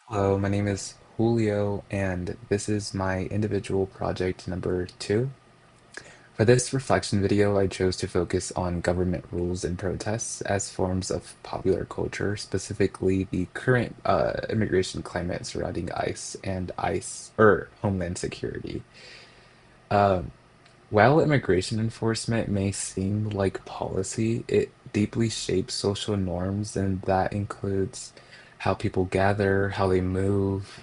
Hello, my name is Julio, and this is my individual project number 2. For this reflection video, I chose to focus on government rules and protests as forms of popular culture, specifically the current immigration climate surrounding ICE and Homeland Security. Um, while immigration enforcement may seem like policy, it deeply shapes social norms, and that includes how people gather, how they move,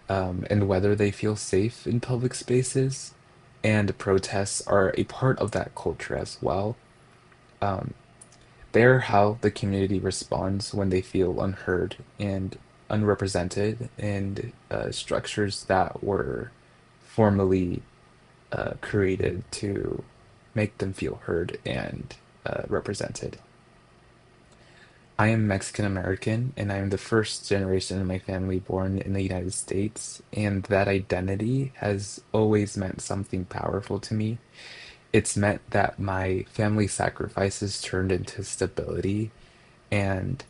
and whether they feel safe in public spaces. And protests are a part of that culture as well. Um, they're how the community responds when they feel unheard and unrepresented in structures that were formally created to make them feel heard and represented. I am Mexican American, and I am the first generation in my family born in the United States, and that identity has always meant something powerful to me. It's meant that my family sacrifices turned into stability, and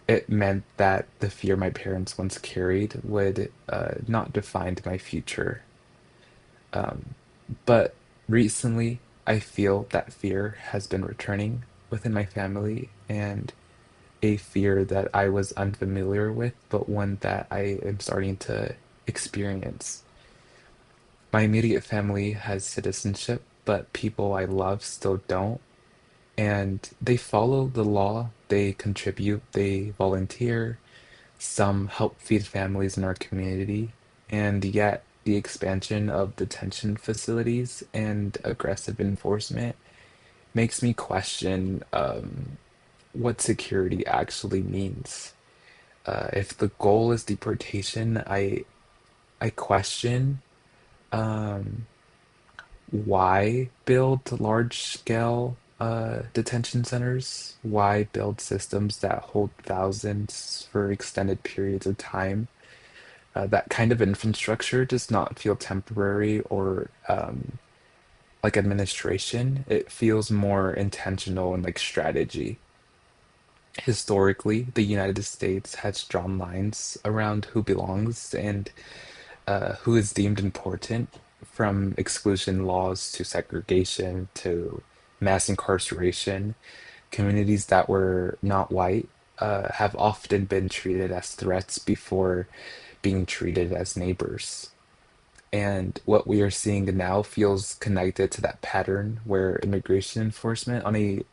it meant that the fear my parents once carried would not define my future. Um, but recently, I feel that fear has been returning within my family, and a fear that I was unfamiliar with, but one that I am starting to experience. My immediate family has citizenship, but people I love still don't. And they follow the law, they contribute, they volunteer, some help feed families in our community, and yet the expansion of detention facilities and aggressive enforcement makes me question what security actually means. If the goal is deportation, I question um, why build large scale detention centers? Why build systems that hold thousands for extended periods of time? That kind of infrastructure does not feel temporary or like administration. It feels more intentional and like strategy. Historically, the United States has drawn lines around who belongs and who is deemed important, from exclusion laws to segregation to mass incarceration. Communities that were not white have often been treated as threats before being treated as neighbors. And what we are seeing now feels connected to that pattern where immigration enforcement on a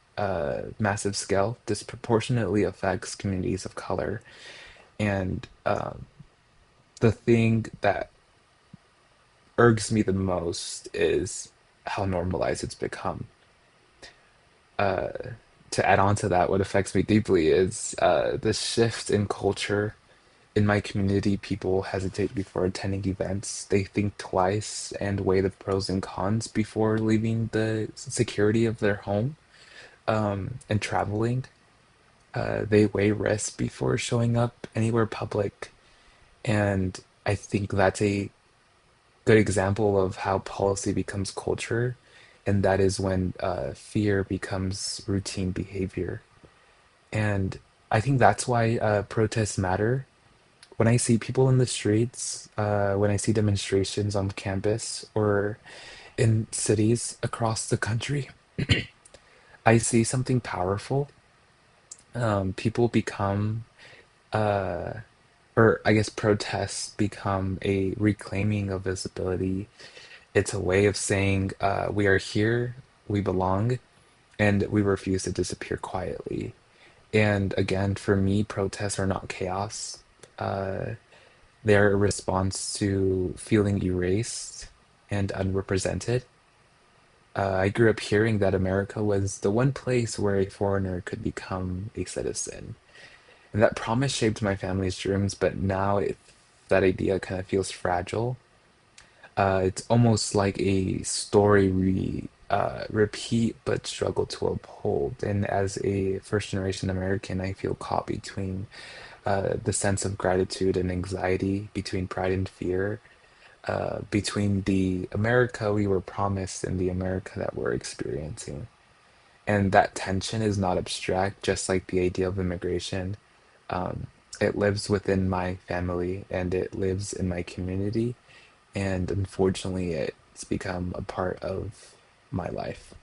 massive scale disproportionately affects communities of color. And the thing that irks me the most is how normalized it's become. Uh, to add on to that, what affects me deeply is the shift in culture. In my community, people hesitate before attending events. They think twice and weigh the pros and cons before leaving the security of their home and traveling. They weigh risk before showing up anywhere public. And I think that's a good example of how policy becomes culture. And that is when fear becomes routine behavior. And I think that's why protests matter. When I see people in the streets, when I see demonstrations on campus or in cities across the country, I see something powerful. People become, uh, or I guess protests become a reclaiming of visibility. It's a way of saying, we are here, we belong, and we refuse to disappear quietly. And again, for me, protests are not chaos. Uh, They're a response to feeling erased and unrepresented. I grew up hearing that America was the one place where a foreigner could become a citizen. And that promise shaped my family's dreams, but now that idea kind of feels fragile. It's almost like a story we repeat but struggle to uphold. And as a first generation American, I feel caught between the sense of gratitude and anxiety, between pride and fear, between the America we were promised and the America that we're experiencing. And that tension is not abstract, just like the idea of immigration. Um, It lives within my family and it lives in my community. And unfortunately, it's become a part of my life.